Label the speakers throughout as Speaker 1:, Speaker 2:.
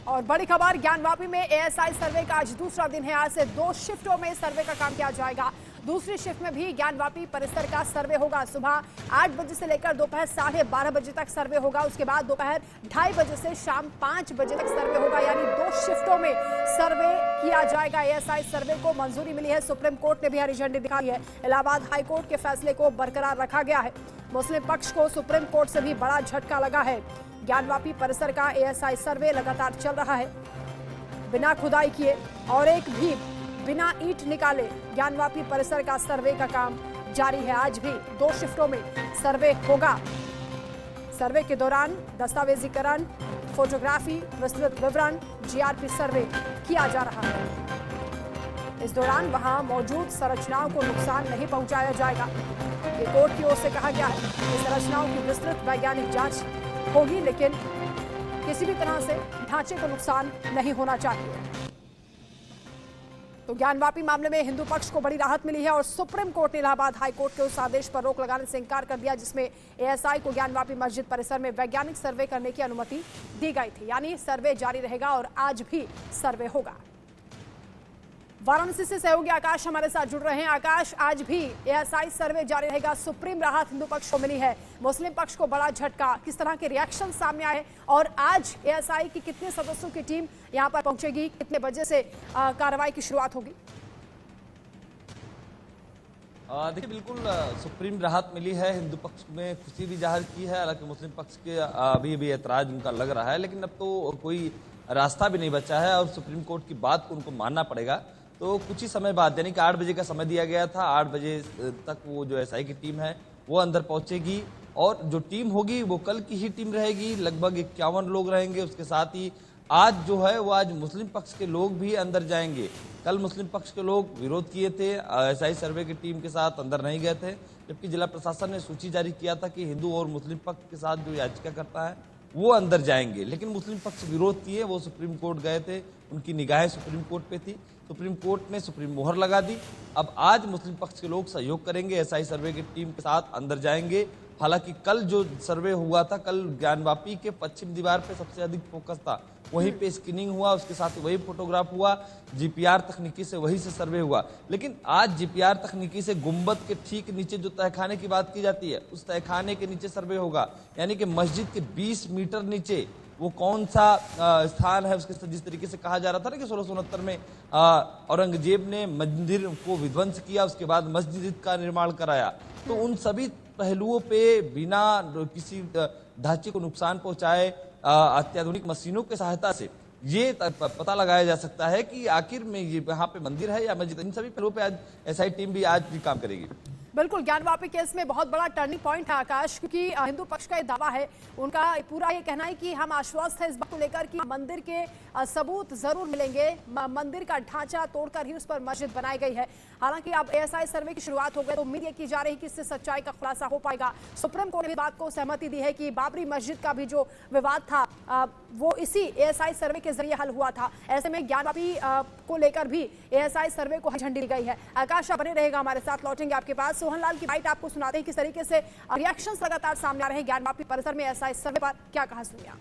Speaker 1: और बड़ी खबर, ज्ञानवापी में एएसआई सर्वे का आज दूसरा दिन है। आज से 2 शिफ्टों में सर्वे का काम किया जाएगा। दूसरी शिफ्ट में भी ज्ञानवापी परिसर का सर्वे होगा। सुबह 8 बजे से लेकर दोपहर 12:30 बजे तक सर्वे होगा। उसके बाद दोपहर 2:30 बजे से शाम 5 बजे तक सर्वे होगा। यानी 2 शिफ्टों में सर्वे किया जाएगा। एएसआई सर्वे को मंजूरी मिली है। सुप्रीम कोर्ट ने भी हरी झंडी दिखाई है। इलाहाबाद हाईकोर्ट के फैसले को बरकरार रखा गया है। मुस्लिम पक्ष को सुप्रीम कोर्ट से भी बड़ा झटका लगा है। ज्ञानवापी परिसर का एएसआई सर्वे लगातार चल रहा है। बिना खुदाई किए और एक भी बिना ईंट निकाले ज्ञानवापी परिसर का सर्वे का काम जारी है। आज भी 2 शिफ्टों में सर्वे होगा। सर्वे के दौरान दस्तावेजीकरण, फोटोग्राफी, विस्तृत विवरण, जीआरपी सर्वे किया जा रहा है। इस दौरान वहां मौजूद संरचनाओं को नुकसान नहीं पहुंचाया जाएगा। ये कोर्ट की ओर से कहा गया है कि संरचनाओं की विस्तृत वैज्ञानिक जांच होगी, लेकिन किसी भी तरह से ढांचे को नुकसान नहीं होना चाहिए। तो ज्ञानवापी मामले में हिंदू पक्ष को बड़ी राहत मिली है और सुप्रीम कोर्ट ने इलाहाबाद हाईकोर्ट के उस आदेश पर रोक लगाने से इंकार कर दिया जिसमें एएसआई को ज्ञानवापी मस्जिद परिसर में वैज्ञानिक सर्वे करने की अनुमति दी गई थी। यानी सर्वे जारी रहेगा और आज भी सर्वे होगा। वाराणसी से सहयोगी आकाश हमारे साथ जुड़ रहे हैं। आकाश, आज भी एएसआई सर्वे जारी रहेगा। सुप्रीम राहत हिंदू पक्ष को मिली है, मुस्लिम पक्ष को बड़ा झटका। किस तरह के रिएक्शन सामने आए और आज एएसआई की कितने सदस्यों की टीम यहां पर पहुंचेगी, कितने बजे से कार्रवाई की शुरुआत होगी?
Speaker 2: देखिए, बिल्कुल सुप्रीम राहत मिली है। हिंदू पक्ष में खुशी भी जाहिर की है। हालांकि मुस्लिम पक्ष के अभी भी ऐतराज उनका लग रहा है, लेकिन अब तो कोई रास्ता भी नहीं बचा है और सुप्रीम कोर्ट की बात को उनको मानना पड़ेगा। तो कुछ ही समय बाद, यानी कि 8 बजे का समय दिया गया था, 8 बजे तक वो जो एसआई की टीम है वो अंदर पहुंचेगी और जो टीम होगी वो कल की ही टीम रहेगी। लगभग 51 लोग रहेंगे। उसके साथ ही आज जो है वो आज मुस्लिम पक्ष के लोग भी अंदर जाएंगे। कल मुस्लिम पक्ष के लोग विरोध किए थे, एसआई सर्वे की टीम के साथ अंदर नहीं गए थे, जबकि जिला प्रशासन ने सूची जारी किया था कि हिंदू और मुस्लिम पक्ष के साथ जो याचिका करता है वो अंदर जाएंगे। लेकिन मुस्लिम पक्ष विरोध किए, वो सुप्रीम कोर्ट गए थे, उनकी निगाहें सुप्रीम कोर्ट पे थी। सुप्रीम कोर्ट ने सुप्रीम मोहर लगा दी। अब आज मुस्लिम पक्ष के लोग सहयोग करेंगे, एसआई सर्वे की टीम के साथ अंदर जाएंगे। हालांकि कल जो सर्वे हुआ था, कल ज्ञानवापी के पश्चिम दीवार पे सबसे अधिक फोकस था, वहीं पे स्क्रीनिंग हुआ, उसके साथ वही फोटोग्राफ हुआ, जीपीआर तकनीकी से वही से सर्वे हुआ। लेकिन आज जीपीआर तकनीकी से गुंबद के ठीक नीचे जो तहखाने की बात की जाती है, उस तहखाने के नीचे सर्वे होगा। यानी कि मस्जिद के 20 मीटर नीचे वो कौन सा स्थान है, उसके जिस तरीके से कहा जा रहा था ना कि 1669 में औरंगजेब ने मंदिर को विध्वंस किया, उसके बाद मस्जिद का निर्माण कराया। तो उन सभी पहलुओं पे बिना किसी ढांचे को नुकसान पहुंचाए अत्याधुनिक मशीनों की सहायता से ये पता लगाया जा सकता है कि आखिर में ये यहाँ पे मंदिर है या मस्जिद। इन सभी पहलुओं पे आज एसआई टीम भी आज भी काम करेगी।
Speaker 1: बिल्कुल, ज्ञानवापी केस में बहुत बड़ा टर्निंग पॉइंट है आकाश, क्योंकि हिंदू पक्ष का ये दावा है, उनका पूरा ये कहना है कि हम आश्वस्त हैं इस बात को लेकर कि मंदिर के सबूत जरूर मिलेंगे। मंदिर का ढांचा तोड़कर ही उस पर मस्जिद बनाई गई है। हालांकि अब एएसआई सर्वे की शुरुआत हो गई तो उम्मीद ये की जा रही है कि इससे सच्चाई का खुलासा हो पाएगा। सुप्रीम कोर्ट ने भी बात को सहमति दी है कि बाबरी मस्जिद का भी जो विवाद था वो इसी एएसआई सर्वे के जरिए हल हुआ था। ऐसे में ज्ञानवापी को लेकर भी एएसआई सर्वे को झंडी दी गई है। आकाश, आप बने रहेगा हमारे साथ, लौटेंगे आपके पास। सोहनलाल की बाइट आपको सुनाते हैं किस तरीके से रिएक्शंस लगातार सामने आ रहे हैं ज्ञानवापी परिसर में एएसआई सर्वे पर, क्या कहा सुनिए।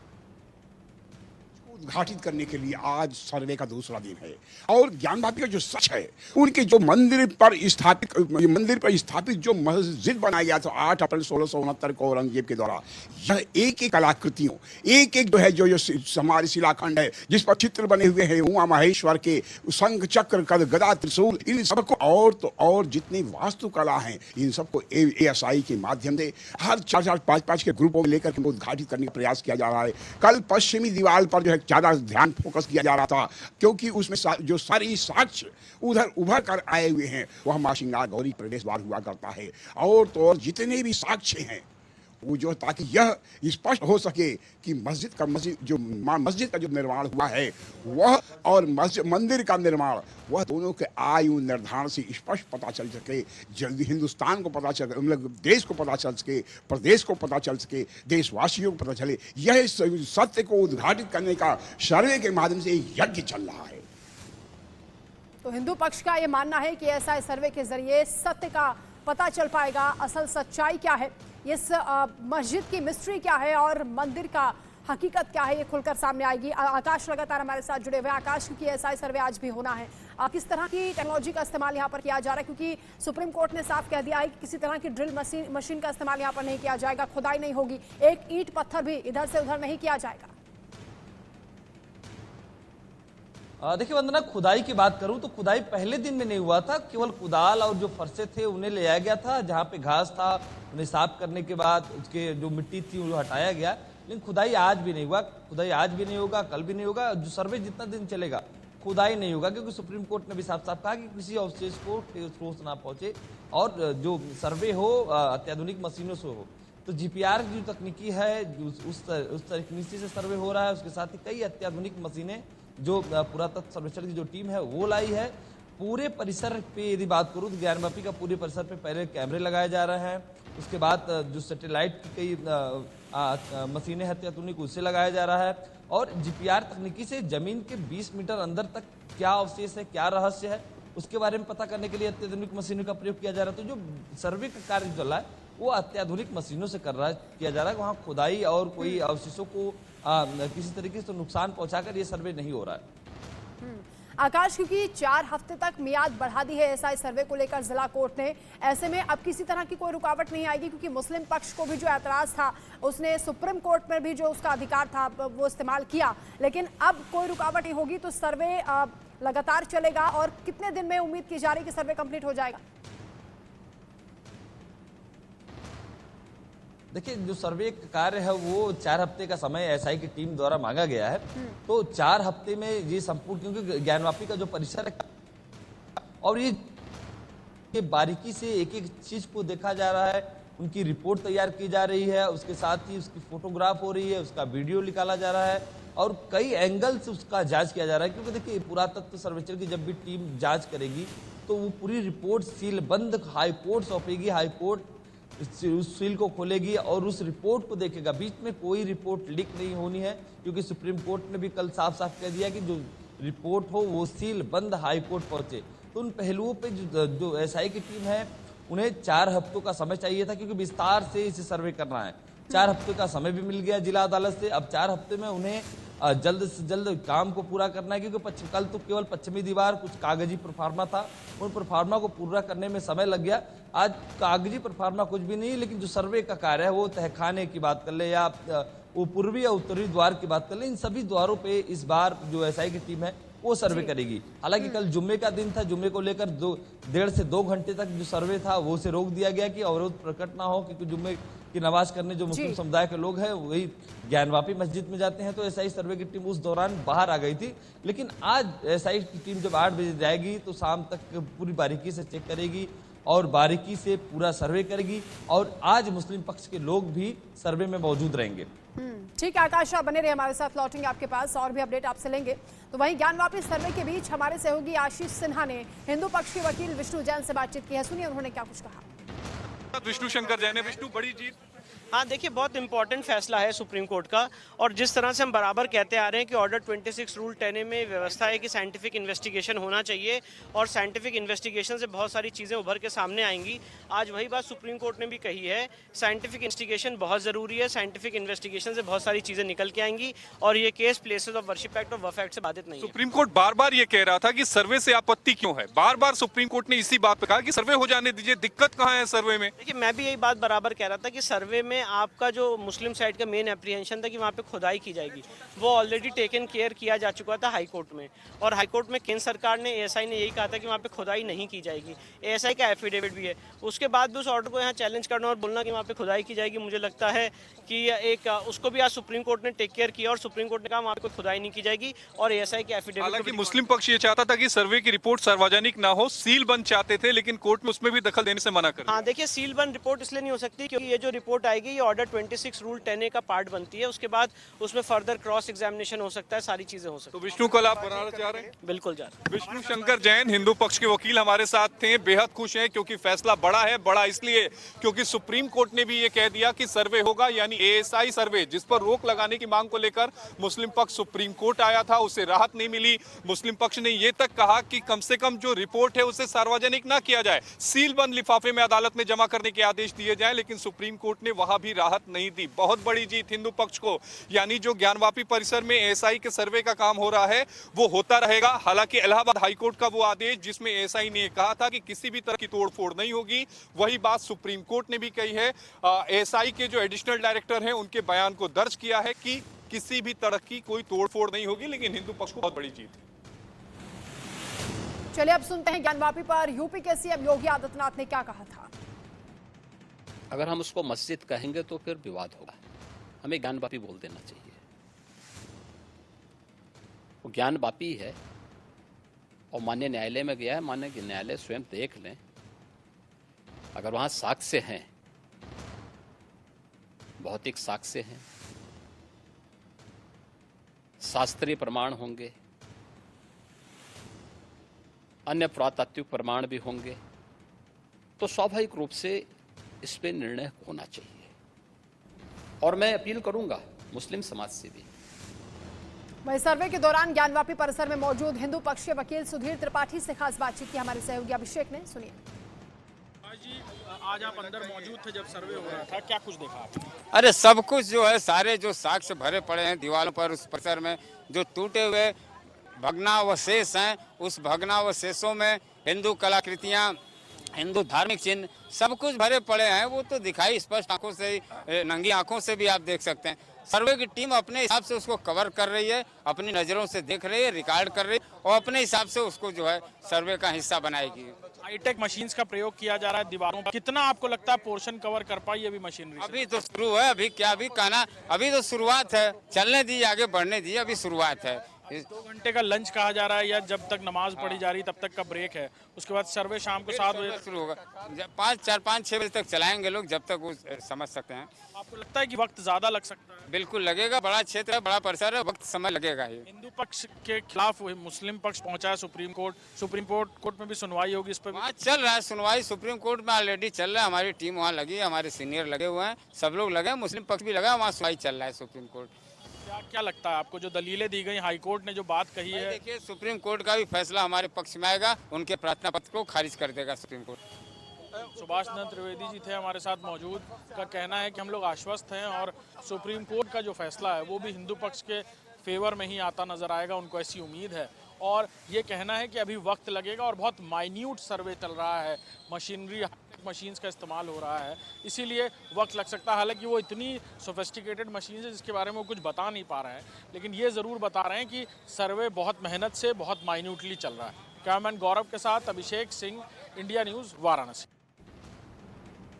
Speaker 3: उद्घाटित करने के लिए आज सर्वे का दूसरा दिन है और ज्ञानवापी का जो सच है, उनके जो मंदिर पर स्थापित जो मस्जिद बनाया गया था 8 अप्रैल 1669 को औरंगजेब के द्वारा, यह एक एक कलाकृतियों, एक एक जो है जो हमारे शिलाखंड है जिस पर चित्र बने हुए हैं उमा महेश्वर के, शंख चक्र गदा त्रिशूल, इन सबको और जितनी वास्तुकला हैं इन सबको एएसआई के माध्यम से हर 4-4, 5-5 के ग्रुपों में लेकर उद्घाटित करने का प्रयास किया जा रहा है। कल पश्चिमी दीवार पर जो है ज्यादा ध्यान फोकस किया जा रहा था, क्योंकि उसमें जो सारी साक्ष्य उधर उभर कर आए हुए हैं वह मां श्रृंगार गौरी प्रवेशद्वार हुआ करता है। और तो और जितने भी साक्ष्य हैं वो जो, ताकि यह स्पष्ट हो सके कि मस्जिद का जो निर्माण हुआ है वह और मंदिर का निर्माण, वह दोनों के आयु निर्धारण से स्पष्ट पता चल सके, जल्दी हिंदुस्तान को पता चल, मतलब देश को पता चल सके, प्रदेश को पता चल सके, देशवासियों को पता चले। यह सत्य को उद्घाटित करने का सर्वे के माध्यम से यज्ञ चल रहा है।
Speaker 1: तो हिंदू पक्ष का यह मानना है कि ऐसा सर्वे के जरिए सत्य का पता चल पाएगा, असल सच्चाई क्या है, इस मस्जिद की मिस्ट्री क्या है और मंदिर का हकीकत क्या है ये खुलकर सामने आएगी। आकाश लगातार हमारे साथ जुड़े हुए। आकाश, क्योंकि एएसआई सर्वे आज भी होना है, किस तरह की टेक्नोलॉजी का इस्तेमाल यहाँ पर किया जा रहा है? क्योंकि सुप्रीम कोर्ट ने साफ कह दिया है कि किसी तरह की ड्रिल मशीन का इस्तेमाल यहाँ पर नहीं किया जाएगा, खुदाई नहीं होगी, एक ईंट पत्थर भी इधर से उधर नहीं किया जाएगा।
Speaker 2: देखिए वंदना, खुदाई की बात करूं तो खुदाई पहले दिन में नहीं हुआ था। केवल कुदाल और जो फरसे थे उन्हें ले आया गया था, जहां पे घास था उन्हें साफ करने के बाद उसके जो मिट्टी थी वो हटाया गया। लेकिन खुदाई आज भी नहीं हुआ, खुदाई आज भी नहीं होगा, कल भी नहीं होगा। जो सर्वे जितना दिन चलेगा खुदाई नहीं होगा, क्योंकि सुप्रीम कोर्ट ने भी साफ साफ कहा कि किसी अवशेष को ठोस ना पहुंचे और जो सर्वे हो अत्याधुनिक मशीनों से हो। तो जीपीआर की जो तकनीकी है उस तकनीकी से सर्वे हो रहा है। उसके साथ ही कई अत्याधुनिक मशीनें जो पुरातत्व सर्वेक्षण की जो टीम है वो लाई है। पूरे परिसर पे यदि बात करूँ तो ज्ञानवापी का पूरे परिसर पे पहले कैमरे लगाए जा रहे हैं, उसके बाद जो सैटेलाइट की कई मशीनें हैं अत्याधुनिक उससे लगाया जा रहा है, और जीपीआर तकनीकी से जमीन के 20 मीटर अंदर तक क्या अवशेष है, क्या रहस्य है, उसके बारे में पता करने के लिए अत्याधुनिक मशीनों का प्रयोग किया जा रहा है। तो जो सर्वे का कार्य चल रहा है वो अत्याधुनिक मशीनों से किया जा रहा है। वहाँ खुदाई और कोई अवशेषों को किसी तरीके से नुकसान पहुंचाकर ये सर्वे नहीं हो रहा है।
Speaker 1: आकाश, क्योंकि 4 हफ्ते तक मियाद बढ़ा दी है एएसआई सर्वे को लेकर जिला कोर्ट ने, ऐसे में अब किसी तरह की कोई रुकावट नहीं आएगी, क्योंकि मुस्लिम पक्ष को भी जो ऐतराज था उसने सुप्रीम कोर्ट में भी जो उसका अधिकार था वो इस्तेमाल किया, लेकिन अब कोई रुकावट नहीं होगी। तो सर्वे लगातार चलेगा और कितने दिन में उम्मीद की जा रही है कि सर्वे कंप्लीट हो जाएगा?
Speaker 2: देखिए जो सर्वे का कार्य है वो 4 हफ्ते का समय एएसआई की टीम द्वारा मांगा गया है। तो 4 हफ्ते में ये संपूर्ण, क्योंकि ज्ञानवापी का जो परिसर है और ये बारीकी से एक एक चीज को देखा जा रहा है, उनकी रिपोर्ट तैयार की जा रही है, उसके साथ ही उसकी फोटोग्राफ हो रही है, उसका वीडियो निकाला जा रहा है और कई एंगल से उसका जांच किया जा रहा है। क्योंकि देखिए पुरातत्व सर्वेक्षण की जब भी टीम जांच करेगी तो वो पूरी रिपोर्ट सील बंद हाईकोर्ट सौंपेगी, हाईकोर्ट उस सील को खोलेगी और उस रिपोर्ट को देखेगा। बीच में कोई रिपोर्ट लीक नहीं होनी है, क्योंकि सुप्रीम कोर्ट ने भी कल साफ साफ कह दिया कि जो रिपोर्ट हो वो सील बंद हाई कोर्ट पहुंचे। तो उन पहलुओं पे जो एएसआई की टीम है उन्हें 4 हफ्तों का समय चाहिए था, क्योंकि विस्तार से इसे सर्वे करना है। 4 हफ्ते का समय भी मिल गया जिला अदालत से। अब 4 हफ्ते में उन्हें जल्द से जल्द काम को पूरा करना है, क्योंकि कल तो केवल पश्चिमी दीवार कुछ कागजी प्रोफार्मा था, उन प्रोफार्मा को पूरा करने में समय लग गया। आज कागजी प्रोफार्मा कुछ भी नहीं, लेकिन जो सर्वे का कार्य है वो तहखाने की बात कर ले या वो पूर्वी या उत्तरी द्वार की बात कर ले, इन सभी द्वारों पे इस बार जो एएसआई की टीम है वो सर्वे करेगी। हालांकि कल जुम्मे का दिन था, जुम्मे को लेकर 1.5 से 2 घंटे तक जो सर्वे था वो उसे रोक दिया गया कि अवरोध प्रकट ना हो, क्योंकि जुम्मे की नमाज करने जो मुस्लिम समुदाय के लोग हैं वही ज्ञानवापी मस्जिद में जाते हैं। तो एएसआई सर्वे की टीम उस दौरान बाहर आ गई थी, लेकिन आज एएसआई की टीम जब 8 बजे जाएगी तो शाम तक पूरी बारीकी से चेक करेगी और बारीकी से पूरा सर्वे करेगी, और आज मुस्लिम पक्ष के लोग भी सर्वे में मौजूद रहेंगे।
Speaker 1: ठीक है आकाश, आप बने रहे हमारे साथ, लौटेंगे आपके पास और भी अपडेट आपसे लेंगे। तो वहीं ज्ञानवापी सर्वे के बीच हमारे सहयोगी आशीष सिन्हा ने हिंदू पक्ष के वकील विष्णु जैन से बातचीत की है। सुनिए उन्होंने क्या कुछ कहा।
Speaker 4: विष्णु शंकर जैन है। विष्णु, बड़ी जीत।
Speaker 5: हाँ देखिए, बहुत इंपॉर्टेंट फैसला है सुप्रीम कोर्ट का, और जिस तरह से हम बराबर कहते आ रहे हैं कि ऑर्डर 26 रूल 10A में व्यवस्था है कि साइंटिफिक इन्वेस्टिगेशन होना चाहिए और साइंटिफिक इन्वेस्टिगेशन से बहुत सारी चीज़ें उभर के सामने आएंगी। आज वही बात सुप्रीम कोर्ट ने भी कही है, साइंटिफिक इन्वेस्टिगेशन बहुत ज़रूरी है, साइंटिफिक इन्वेस्टिगेशन से बहुत सारी चीज़ें निकल के आएंगी और ये case places of worship act और वफ एक्ट से बाधित नहीं है।
Speaker 4: सुप्रीम कोर्ट बार बार ये कह रहा था कि सर्वे से आपत्ति क्यों है, बार बार सुप्रीम कोर्ट ने इसी बात पे कहा कि सर्वे हो जाने दीजिए, दिक्कत कहाँ है सर्वे में।
Speaker 5: देखिए, मैं भी यही बात बराबर कह रहा था कि सर्वे में आपका जो मुस्लिम साइड का मेन एप्रीहेंशन था कि वहाँ पे खुदाई की जाएगी, वो ऑलरेडी टेकन केयर किया जा चुका था हाई कोर्ट में, और हाई कोर्ट में केंद्र सरकार ने एएसआई ने यही कहा था कि वहाँ पे खुदाई नहीं की जाएगी। एएसआई का एफिडेविट भी है, उसके बाद भी उस ऑर्डर को यहाँ चैलेंज करना और बोलना कि वहाँ पे खुदाई की जाएगी, मुझे लगता है कि एक उसको भी आज सुप्रीम कोर्ट ने टेक केयर किया और सुप्रीम कोर्ट ने कहा वहाँ पे कोई खुदाई नहीं की जाएगी और एएसआई के एफिडेविट।
Speaker 4: हालांकि मुस्लिम पक्ष ये चाहता था कि सर्वे की रिपोर्ट सार्वजनिक ना हो, सील बंद चाहते थे, लेकिन कोर्ट में उसमें भी दखल देने से मना कर।
Speaker 5: हाँ देखिए, सील बंद रिपोर्ट इसलिए नहीं हो सकती क्योंकि ये जो रिपोर्ट आएगी ये ऑर्डर 26 रूल 10A का पार्ट बनती है, उसके बाद उसमें फर्दर क्रॉस एग्जामिनेशन हो सकता है, सारी चीजें हो सकती
Speaker 4: तो विष्णु, कल आप बनारस जा रहे हैं?
Speaker 5: बिल्कुल जा रहे।
Speaker 4: विष्णु शंकर जैन हिंदू पक्ष के वकील हमारे साथ थे, बेहद खुश हैं क्योंकि फैसला बड़ा है। बड़ा इसलिए क्योंकि सुप्रीम कोर्ट ने भी ये कह दिया कि सर्वे होगा, यानी एएसआई सर्वे जिस पर रोक लगाने की मांग को लेकर मुस्लिम पक्ष सुप्रीम कोर्ट आया था, उसे राहत नहीं मिली। मुस्लिम पक्ष ने ये तक कहा कि कम से कम जो रिपोर्ट है उसे सार्वजनिक ना किया जाए, सील बंद लिफाफे में अदालत में जमा करने के आदेश दिए जाए, लेकिन सुप्रीम कोर्ट ने वहां वहां भी राहत नहीं दी। बहुत बड़ी जीत हिंदू पक्ष को, यानी जो ज्ञानवापी परिसर में एएसआई के सर्वे का काम हो रहा है वो होता रहेगा। हालांकि इलाहाबाद हाईकोर्ट का वो आदेश जिसमें एएसआई ने कहा था कि किसी भी तरह की तोड़फोड़ नहीं होगी, वही बात सुप्रीम कोर्ट ने भी कही है। एएसआई के जो एडिशनल डायरेक्टर हैं उनके बयान को दर्ज किया है कि किसी भी तरह की कोई तोड़फोड़ नहीं होगी, लेकिन हिंदू पक्ष को बहुत बड़ी जीत है।
Speaker 1: चलिए अब सुनते हैं ज्ञानवापी पर यूपी के सीएम योगी आदित्यनाथ ने क्या कहा था।
Speaker 6: अगर हम उसको मस्जिद कहेंगे तो फिर विवाद होगा, हमें ज्ञानवापी बोल देना चाहिए। वो ज्ञानवापी है और माननीय न्यायालय में गया है, माननीय न्यायालय स्वयं देख लें। अगर वहां साक्ष्य हैं, भौतिक साक्ष्य हैं, शास्त्रीय प्रमाण होंगे, अन्य पुरातात्विक प्रमाण भी होंगे, तो स्वाभाविक रूप से इस पे निर्णय होना चाहिए। और मैं अपील करूंगा मुस्लिम समाज से भी।
Speaker 1: वहीं सर्वे के दौरान ज्ञानवापी परिसर में मौजूद हिंदू पक्ष के वकील सुधीर त्रिपाठी से खास बातचीत की हमारे सहयोगी अभिषेक ने। सुनिए।
Speaker 7: जी, आज आप अंदर मौजूद थे जब सर्वे हो रहा था, क्या कुछ देखा आपने?
Speaker 8: अरे सब कुछ जो है, सारे जो साक्ष्य भरे पड़े हैं दीवारों पर, उस परिसर में जो टूटे हुए भग्नावशेष हैं, उस भग्नावशेषों में हिंदू कलाकृतियां, हिंदू धार्मिक चिन्ह सब कुछ भरे पड़े हैं। वो तो दिखाई स्पष्ट आंखों से, नंगी आंखों से भी आप देख सकते हैं। सर्वे की टीम अपने हिसाब से उसको कवर कर रही है, अपनी नज़रों से देख रही है, रिकॉर्ड कर रही है और अपने हिसाब से उसको जो है सर्वे का हिस्सा बनाएगी।
Speaker 7: हाईटेक मशीन्स का प्रयोग किया जा रहा है दीवारों पर, कितना आपको लगता है पोर्शन कवर कर पाई अभी मशीनरी से?
Speaker 8: अभी तो शुरू है, अभी क्या भी कहना, अभी तो शुरुआत है, चलने दी, आगे बढ़ने दी, अभी शुरुआत है।
Speaker 7: 2 घंटे का लंच कहा जा रहा है, या जब तक नमाज पढ़ी जा रही तब तक का ब्रेक है, उसके बाद सर्वे शाम को 7 बजे
Speaker 8: शुरू होगा। 5-6 बजे तक चलाएंगे लोग, जब तक वो समझ सकते हैं।
Speaker 7: आपको लगता है कि वक्त ज्यादा लग सकता है?
Speaker 8: बिल्कुल लगेगा, बड़ा क्षेत्र है, बड़ा परिसर है, वक्त समय लगेगा। ये
Speaker 7: हिंदू पक्ष के खिलाफ मुस्लिम पक्ष पहुंचा है सुप्रीम कोर्ट में भी सुनवाई होगी इस पर?
Speaker 8: वहाँ चल रहा है सुनवाई, सुप्रीम कोर्ट में ऑलरेडी चल रहा है। हमारी टीम वहाँ लगी है, हमारे सीनियर लगे हुए हैं, सब लोग लगे हैं, मुस्लिम पक्ष भी लगा है, वहाँ सुनवाई चल रहा है सुप्रीम कोर्ट।
Speaker 7: क्या लगता है आपको, जो दलीलें दी गई, हाई कोर्ट ने जो बात कही है?
Speaker 8: देखिए, सुप्रीम कोर्ट का भी फैसला हमारे पक्ष में आएगा, उनके प्रार्थना पत्र को खारिज कर देगा सुप्रीम कोर्ट।
Speaker 7: सुभाष चंद्र त्रिवेदी जी थे हमारे साथ मौजूद, का कहना है कि हम लोग आश्वस्त हैं और सुप्रीम कोर्ट का जो फैसला है वो भी हिंदू पक्ष के फेवर में ही आता नजर आएगा, उनको ऐसी उम्मीद है। और ये कहना है कि अभी वक्त लगेगा और बहुत माइन्यूट सर्वे चल रहा है, मशीन्स का इस्तेमाल हो रहा है, इसीलिए वक्त लग सकता है। हालांकि वो इतनी सोफिस्टिकेटेड मशीन है जिसके बारे में वो कुछ बता नहीं पा रहे हैं, लेकिन ये ज़रूर बता रहे हैं कि सर्वे बहुत मेहनत से, बहुत माइन्यूटली चल रहा है। कैमरामैन गौरव के साथ अभिषेक सिंह, इंडिया न्यूज़, वाराणसी।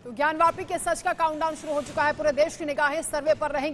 Speaker 1: तो ज्ञानवापी के सच का काउंटडाउन शुरू हो चुका है, पूरे देश की निगाहें सर्वे पर रहेंगी।